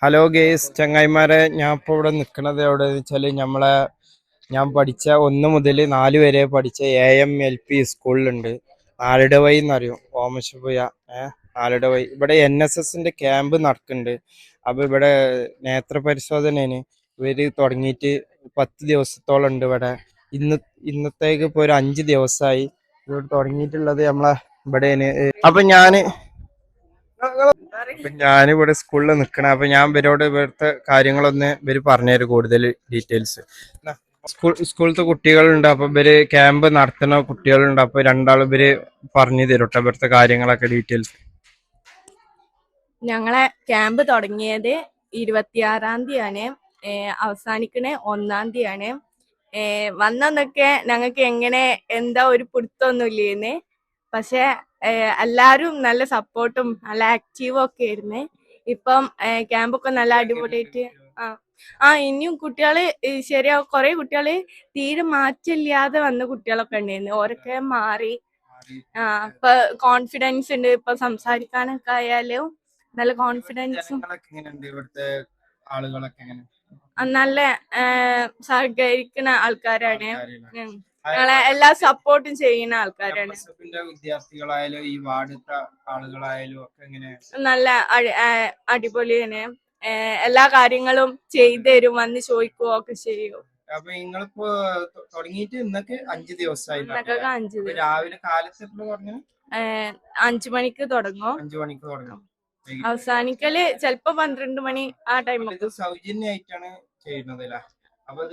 Hello guys ചങ്ങായിമാരെ, ഞാൻ ഇപ്പോൾ ഇവിടെ നിൽക്കുന്നത് എവിടെയെന്ന് വെച്ചാൽ ഞാൻ പഠിച്ച 1 മുതൽ 4 വരെ പഠിച്ച AM LP സ്കൂളിലുണ്ട്. നാലിടവഴി എന്നറിയും, ഓമശപ്പുഴ. നാലിടവഴി ഇവിടെ NSSന്റെ ക്യാമ്പ് നടക്കുന്നുണ്ട്. അപ്പോൾ ഇവിടെ നേത്ര പരിശോധനയാണ് ഇവർ തുടങ്ങിയിട്ട് 10 ദിവസത്തോളം ഉണ്ട് ഇവിടെ. ഇന്നത്തേക്ക് ഇപ്പോൾ ഒരു 5 ദിവസമായി ഇവിടെ തുടങ്ങിയിട്ടുള്ളത് നമ്മളെ ഇവിടെയാണ്. അപ്പം ഞാനിവിടെ സ്കൂളിൽ നിൽക്കണം. അപ്പൊ ഞാൻ ഇവരോട് ഇവിടുത്തെ കാര്യങ്ങളൊന്ന് ഇവര് പറഞ്ഞുതരും, കൂടുതൽ ഡീറ്റെയിൽസ്. സ്കൂളത്തെ കുട്ടികളുണ്ട്, അപ്പൊ ഇവര് ക്യാമ്പ് നടത്തുന്ന കുട്ടികളുണ്ട്. അപ്പൊ രണ്ടാളും ഇവര് പറഞ്ഞു തരും ഇവിടുത്തെ കാര്യങ്ങളൊക്കെ ഡീറ്റെയിൽസ്. ഞങ്ങളെ ക്യാമ്പ് തുടങ്ങിയത് 26-ാം തീയതിയാണ്, അവസാനിക്കണ 1-ാം തീയതിയാണ്. വന്നൊക്കെ ഞങ്ങൾക്ക് എങ്ങനെ എന്താ ഒരു പിടുത്തൊന്നുമില്ലേന്ന്. പക്ഷെ എല്ലാരും നല്ല സപ്പോർട്ടും നല്ല ആക്റ്റീവും ഒക്കെ ആയിരുന്നു. ഇപ്പം ക്യാമ്പൊക്കെ നല്ല അടിപൊളിയായിട്ട് ഇനിയും കുട്ടികള് ശരിയാ, കുറെ കുട്ടികള് തീരെ മാറ്റമില്ലാതെ വന്ന കുട്ടികളൊക്കെ ഉണ്ടായിരുന്നു. ഓരൊക്കെ മാറി. ഇപ്പൊ കോൺഫിഡൻസ് ഉണ്ട്. ഇപ്പൊ സംസാരിക്കാനൊക്കെ ആയാലും നല്ല കോൺഫിഡൻസും നല്ല സഹകരിക്കുന്ന ആൾക്കാരാണ്. ഞങ്ങളെ എല്ലാ സപ്പോർട്ടും ചെയ്യുന്ന ആൾക്കാരാണ്. വിദ്യാർത്ഥികളായാലും ഈ വാർഡത്തെ ആളുകളായാലും ഒക്കെ നല്ല അടിപൊളിയാണ്. എല്ലാ കാര്യങ്ങളും ചെയ്തു തരും, വന്ന് ചോദിക്കുകയോ ഒക്കെ ചെയ്യും. അപ്പൊ നിങ്ങളിപ്പോ തുടങ്ങിയിട്ട് ഇന്നൊക്കെ 5 ദിവസമായി. 5 ദിവസം. രാവിലെ കാലത്ത് 5 മണിക്ക് തുടങ്ങും. 5 മണിക്ക് തുടങ്ങും. അവസാനിക്കല് ചിലപ്പോ 12 മണി ആ ടൈം. ഇത് സൗജന്യമായിട്ടാണ് ചെയ്യുന്നത് അല്ലേ? അപ്പൊ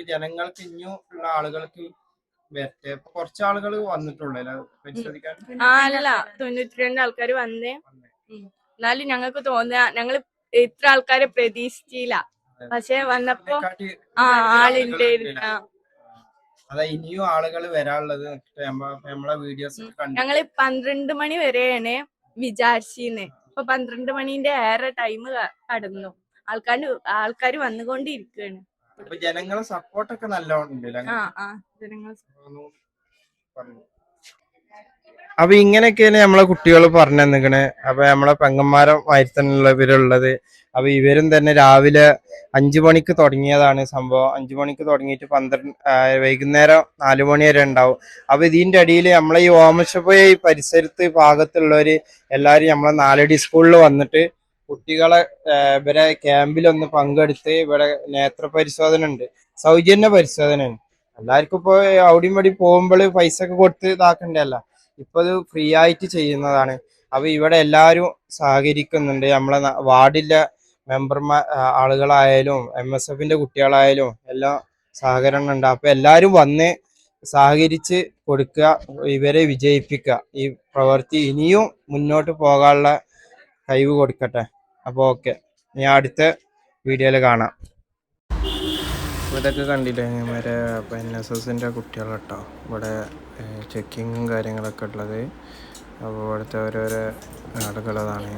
ജനങ്ങൾക്ക് ഇനിയും ഉള്ള ആളുകൾക്ക് വരട്ടെ. ഇപ്പൊ കുറച്ച് ആളുകൾ വന്നിട്ടുള്ളൂ പരിശോധിക്കാൻ. അല്ല, 92 ആൾക്കാർ വന്നേ. എന്നാലും ഞങ്ങൾക്ക് തോന്നുക ഞങ്ങൾ ഇത്ര ആൾക്കാരെ പ്രതീക്ഷിച്ചില്ല. പക്ഷെ വന്നപ്പോ ആളുണ്ട്. അതാ ഇനിയും ആളുകൾ വരാനുള്ളത്. നമ്മളെ വീഡിയോസ് ഞങ്ങള് 12 മണി വരെയാണ് വിചാരിച്ചിരുന്നേ. ഇപ്പൊ 12 മണിന്റെ ഏറെ ടൈം കടന്നു. ആൾക്കാർ വന്നുകൊണ്ടിരിക്കുകയാണ്. ജനങ്ങളെ സപ്പോർട്ടൊക്കെ നല്ലോണം. അപ്പൊ ഇങ്ങനെയൊക്കെയാണ് നമ്മളെ കുട്ടികൾ പറഞ്ഞു തന്നിക്കണേ. അപ്പൊ നമ്മളെ പെങ്ങന്മാരും ഇവരുള്ളത്. അപ്പൊ ഇവരും തന്നെ രാവിലെ 5 മണിക്ക് തുടങ്ങിയതാണ് സംഭവം. 5 മണിക്ക് തുടങ്ങിയിട്ട് വൈകുന്നേരം 4 മണി വരെ ഉണ്ടാവും. അപ്പൊ ഇതിന്റെ അടിയിൽ നമ്മളെ ഈ ഓമശപ്പുഴ ഈ പരിസരത്ത് ഭാഗത്തുള്ളവര് എല്ലാരും നമ്മളെ നാലടി സ്കൂളിൽ വന്നിട്ട് കുട്ടികളെ ഇവരെ ക്യാമ്പിലൊന്ന് പങ്കെടുത്ത് ഇവിടെ നേത്ര പരിശോധന ഉണ്ട്. സൗജന്യ പരിശോധനയാണ്. എല്ലാവർക്കും ഇപ്പൊ അവിടെയും വടി പോകുമ്പോൾ പൈസ ഒക്കെ കൊടുത്ത് ഇതാക്കണ്ടല്ല. ഇപ്പൊ ഇത് ഫ്രീ ആയിട്ട് ചെയ്യുന്നതാണ്. അപ്പൊ ഇവിടെ എല്ലാരും സഹകരിക്കുന്നുണ്ട്. നമ്മളെ വാർഡിലെ മെമ്പർമാർ ആളുകളായാലും MSFന്റെ കുട്ടികളായാലും എല്ലാം സഹകരണം ഉണ്ട്. അപ്പൊ എല്ലാരും വന്ന് സഹകരിച്ച് കൊടുക്കുക, ഇവരെ വിജയിപ്പിക്കുക. ഈ പ്രവൃത്തി ഇനിയും മുന്നോട്ട് പോകാനുള്ള കഴിവ് കൊടുക്കട്ടെ. അപ്പോൾ ഓക്കെ, ഞാൻ അടുത്ത വീഡിയോയിൽ കാണാം. ഇതൊക്കെ കണ്ടില്ലേ ഇവരെ NSSന്റെ കുട്ടികളാട്ടോ ഇവിടെ ചെക്കിങ്ങും കാര്യങ്ങളൊക്കെ ഉള്ളത്. അപ്പോൾ ഇവിടുത്തെ ഓരോരോ ആളുകളതാണ്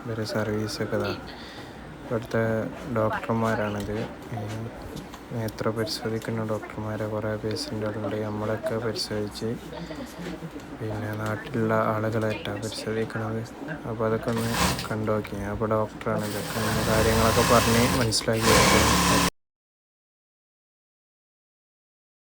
ഇവരെ സർവീസൊക്കെ. ഇവിടുത്തെ ഡോക്ടർമാരാണിത്. നേത്ര പരിശോധിക്കുന്ന ഡോക്ടർമാരെ കുറേ പേഷ്യൻ്റുകളുണ്ട്. നമ്മളൊക്കെ പരിശോധിച്ച് പിന്നെ നാട്ടിലുള്ള ആളുകളായിട്ടാണ് പരിശോധിക്കുന്നത്. അപ്പോൾ അതൊക്കെ ഒന്ന് കണ്ടു നോക്കി. അപ്പോൾ ഡോക്ടറാണ് ഇതൊക്കെ കാര്യങ്ങളൊക്കെ പറഞ്ഞ് മനസ്സിലാക്കി.